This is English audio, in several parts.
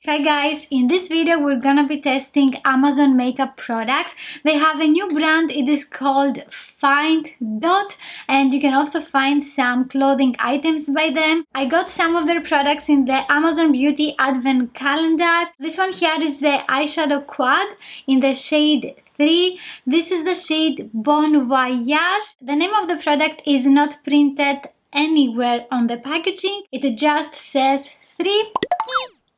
Hi guys, in this video we're gonna be testing Amazon makeup products. They have a new brand, it is called Find Dot, and you can also find some clothing items by them. I got some of their products in the Amazon Beauty Advent Calendar. This one here is the eyeshadow quad in the shade 3. This is the shade Bon Voyage. The name of the product is not printed anywhere on the packaging, it just says 3.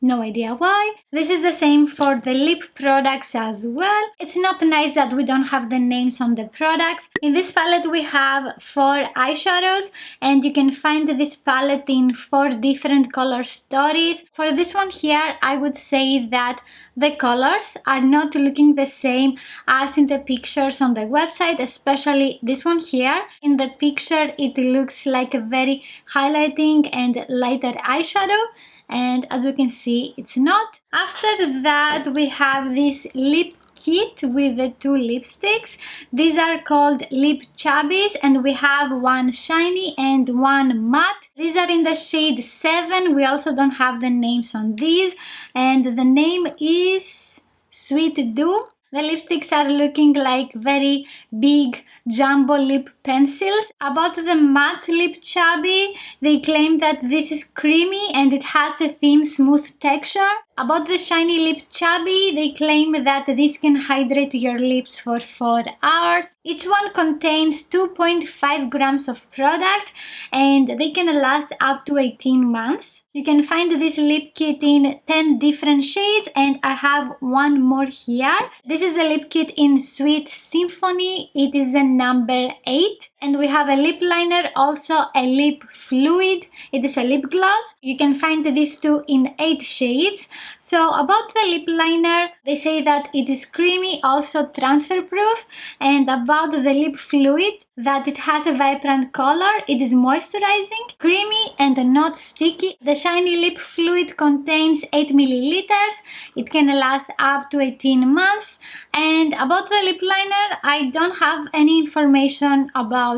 No idea why. This is the same for the lip products as well. It's not nice that we don't have the names on the products. In this palette we have 4 eyeshadows and you can find this palette in 4 different color stories. For this one here, I would say that the colors are not looking the same as in the pictures on the website, especially this one here. In the picture it looks like a very highlighting and lighter eyeshadow, and as you can see it's not. After that we have this lip kit with the 2 lipsticks. These are called Lip Chubbies and we have one shiny and one matte. These are in the shade 7. We also don't have the names on these, and the name is Sweet Dew. The lipsticks are looking like very big jumbo lip pencils. About the matte lip chubby, they claim that this is creamy and it has a thin smooth texture. About the shiny lip chubby, they claim that this can hydrate your lips for 4 hours. Each one contains 2.5 grams of product and they can last up to 18 months. You can find this lip kit in 10 different shades and I have one more here. This is the lip kit in Sweet Symphony. It is the number 8. And we have a lip liner, also a lip fluid. It is a lip gloss. You can find these two in 8 shades. So about the lip liner, they say that it is creamy, also transfer proof. And about the lip fluid, that it has a vibrant color, it is moisturizing, creamy and not sticky. The shiny lip fluid contains 8 milliliters. It can last up to 18 months. And about the lip liner, I don't have any information about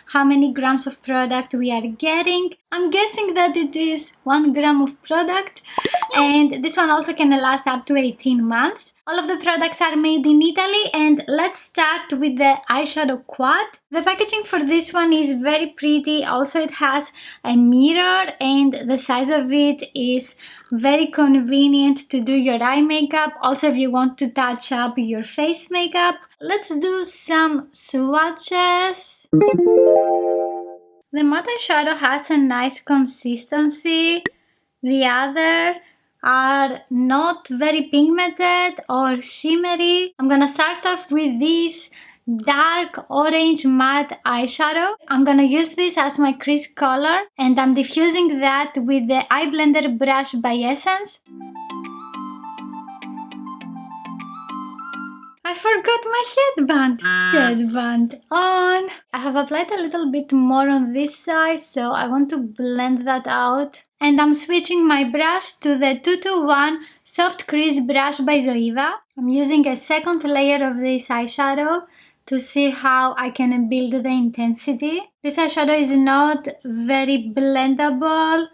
how many grams of product we are getting. I'm guessing that it is 1 gram of product, and this one also can last up to 18 months. All of the products are made in Italy, and let's start with the eyeshadow quad. The packaging for this one is very pretty. Also it has a mirror and the size of it is very convenient to do your eye makeup. Also if you want to touch up your face makeup. Let's do some swatches. The matte eyeshadow has a nice consistency. The other are not very pigmented or shimmery. I'm gonna start off with this dark orange matte eyeshadow. I'm gonna use this as my crease color and I'm diffusing that with the eye blender brush by Essence. I forgot my headband on. I have applied a little bit more on this side, so I want to blend that out. And I'm switching my brush to the 221 Soft Crease Brush by Zoeva. I'm using a second layer of this eyeshadow to see how I can build the intensity. This eyeshadow is not very blendable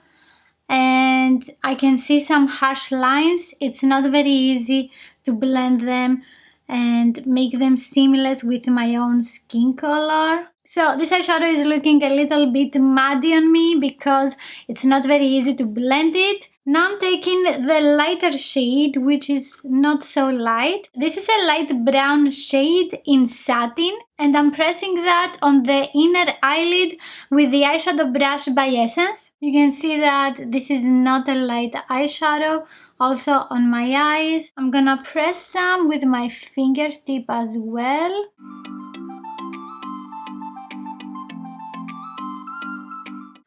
and I can see some harsh lines. It's not very easy to blend them and make them seamless with my own skin color. So this eyeshadow is looking a little bit muddy on me because it's not very easy to blend it. Now I'm taking the lighter shade, which is not so light. This is a light brown shade in satin, and I'm pressing that on the inner eyelid with the eyeshadow brush by Essence. You can see that this is not a light eyeshadow. Also on my eyes, I'm gonna press some with my fingertip as well.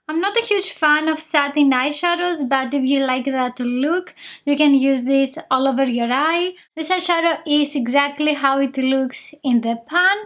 I'm not a huge fan of satin eyeshadows, but if you like that look, you can use this all over your eye. This eyeshadow is exactly how it looks in the pan,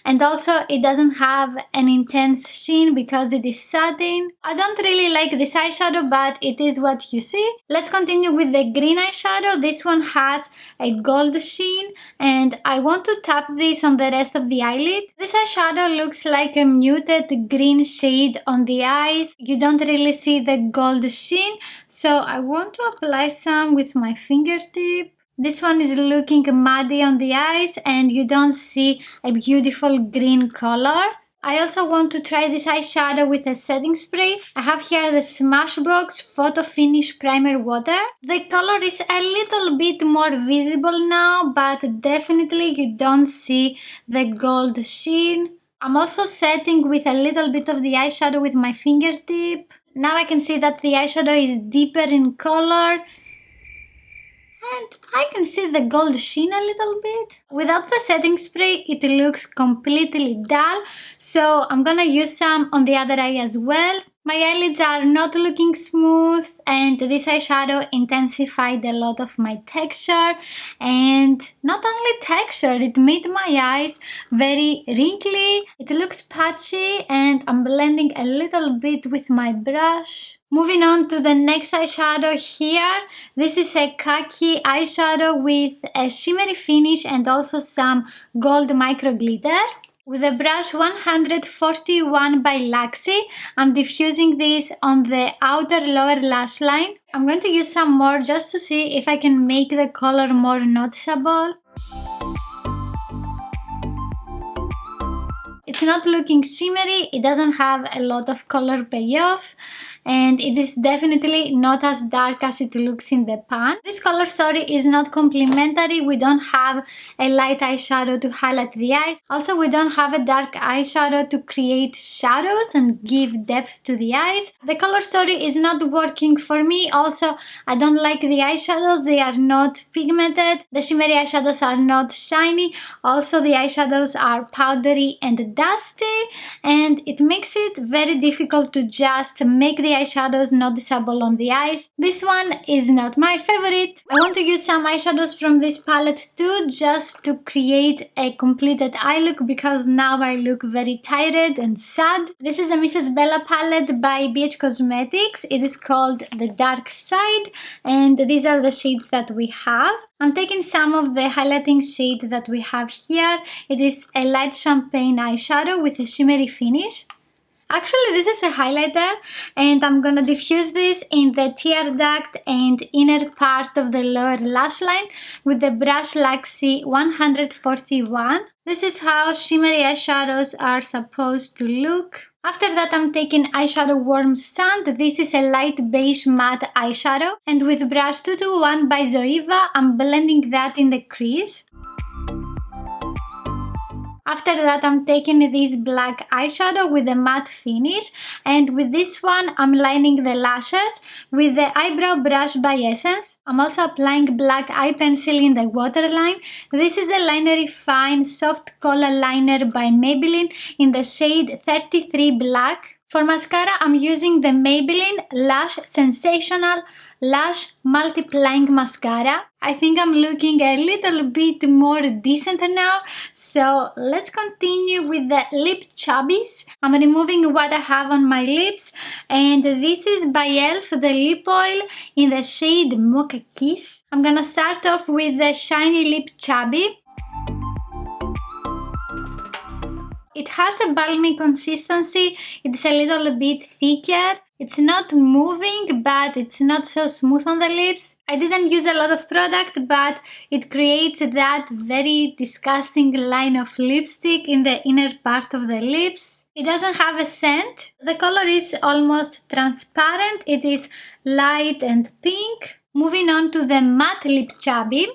and also it doesn't have an intense sheen because it is satin. I don't really like this eyeshadow, but it is what you see. Let's continue with the green eyeshadow. This one has a gold sheen and I want to tap this on the rest of the eyelid. This eyeshadow looks like a muted green shade on the eyes. you don't really see the gold sheen, so I want to apply some with my fingertip. This one is looking muddy on the eyes and you don't see a beautiful green color. I also want to try this eyeshadow with a setting spray. I have here the Smashbox Photo Finish Primer Water. The color is a little bit more visible now, but definitely you don't see the gold sheen. I'm also setting with a little bit of the eyeshadow with my fingertip. Now I can see that the eyeshadow is deeper in color. And I can see the gold sheen a little bit. Without the setting spray, it looks completely dull. So I'm gonna use some on the other eye as well. My eyelids are not looking smooth and this eyeshadow intensified a lot of my texture. And not only texture, it made my eyes very wrinkly. It looks patchy and I'm blending a little bit with my brush. Moving on to the next eyeshadow here. This is a khaki eyeshadow with a shimmery finish and also some gold micro glitter. With the brush 141 by Luxie, I'm diffusing this on the outer lower lash line. I'm going to use some more just to see if I can make the color more noticeable. It's not looking shimmery, it doesn't have a lot of color payoff, and it is definitely not as dark as it looks in the pan. This color story is not complementary. We don't have a light eyeshadow to highlight the eyes. Also, we don't have a dark eyeshadow to create shadows and give depth to the eyes. The color story is not working for me. Also, I don't like the eyeshadows. They are not pigmented. The shimmery eyeshadows are not shiny. Also, the eyeshadows are powdery and dusty, and it makes it very difficult to just make the eyeshadows noticeable on the eyes. This one is not my favorite. I want to use some eyeshadows from this palette too, just to create a completed eye look, because now I look very tired and sad. This is the Mrs. Bella palette by BH Cosmetics. It is called The Dark Side, and these are the shades that we have. I'm taking some of the highlighting shade that we have here. It is a light champagne eyeshadow with a shimmery finish. Actually, this is a highlighter and I'm gonna diffuse this in the tear duct and inner part of the lower lash line with the brush Luxie 141. This is how shimmery eyeshadows are supposed to look. After that, I'm taking eyeshadow Warm Sand. This is a light beige matte eyeshadow, and with brush 221 by Zoeva, I'm blending that in the crease. After that, I'm taking this black eyeshadow with a matte finish, and with this one I'm lining the lashes with the eyebrow brush by Essence. I'm also applying black eye pencil in the waterline. This is a Linery Fine Soft Kohl liner by Maybelline in the shade 33 Black. For mascara, I'm using the Maybelline Lash Sensational Lash Multiplying Mascara. I think I'm looking a little bit more decent now, so let's continue with the Lip Chubbies. I'm removing what I have on my lips, and this is by e.l.f. the lip oil in the shade Mocha Kiss. I'm gonna start off with the Shiny Lip Chubby. It has a balmy consistency. It's a little bit thicker. It's not moving, but it's not so smooth on the lips. I didn't use a lot of product, but it creates that very disgusting line of lipstick in the inner part of the lips. It doesn't have a scent. The color is almost transparent. It is light and pink. Moving on to the matte Lip Chubby.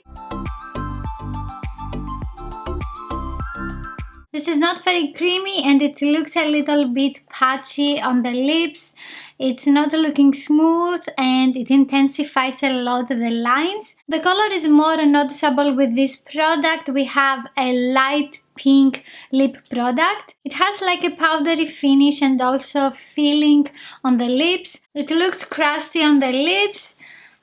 This is not very creamy and it looks a little bit patchy on the lips. It's not looking smooth and it intensifies a lot the lines. The color is more noticeable with this product. We have a light pink lip product. It has like a powdery finish and also feeling on the lips. It looks crusty on the lips,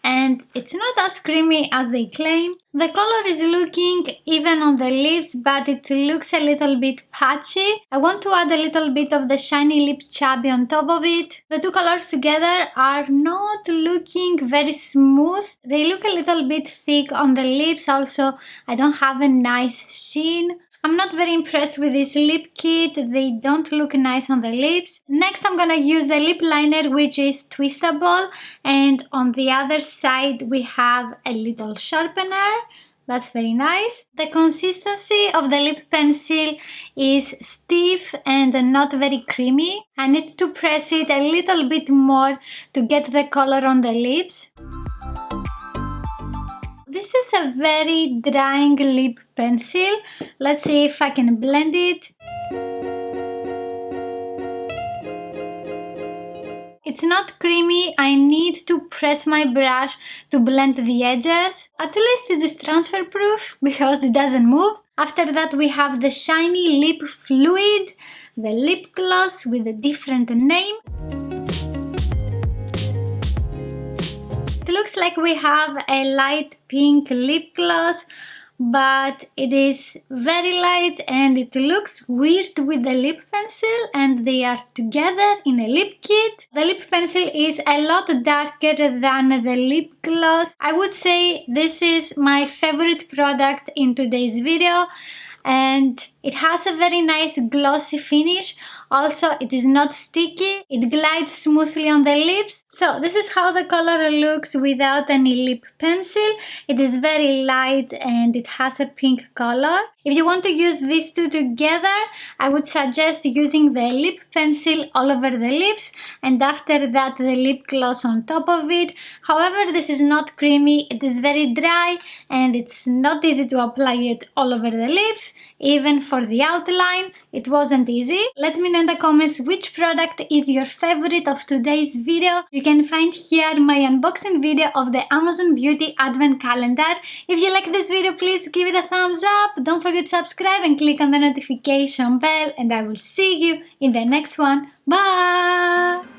and it's not as creamy as they claim. The color is looking even on the lips, but it looks a little bit patchy. I want to add a little bit of the Shiny Lip Chubby on top of it. The two colors together are not looking very smooth. They look a little bit thick on the lips. Also, I don't have a nice sheen. I'm not very impressed with this lip kit. They don't look nice on the lips. Next I'm gonna use the lip liner, which is twistable, and on the other side we have a little sharpener. That's very nice. The consistency of the lip pencil is stiff and not very creamy. I need to press it a little bit more to get the color on the lips. This is a very drying lip pencil. Let's see if I can blend it. It's not creamy. I need to press my brush to blend the edges. At least it is transfer proof because it doesn't move. After that we have the shiny lip fluid, the lip gloss with a different name. It looks like we have a light pink lip gloss, but it is very light and it looks weird with the lip pencil, and they are together in a lip kit. The lip pencil is a lot darker than the lip gloss. I would say this is my favorite product in today's video, and it has a very nice glossy finish. Also, it is not sticky, it glides smoothly on the lips. So this is how the color looks without any lip pencil. It is very light and it has a pink color. If you want to use these two together, I would suggest using the lip pencil all over the lips and after that the lip gloss on top of it. However, this is not creamy, it is very dry and it's not easy to apply it all over the lips. Even for the outline, it wasn't easy. Let me know in the comments which product is your favorite of today's video. You can find here my unboxing video of the Amazon Beauty Advent Calendar. If you like this video, please give it a thumbs up. Don't forget to subscribe and click on the notification bell, and I will see you in the next one. Bye!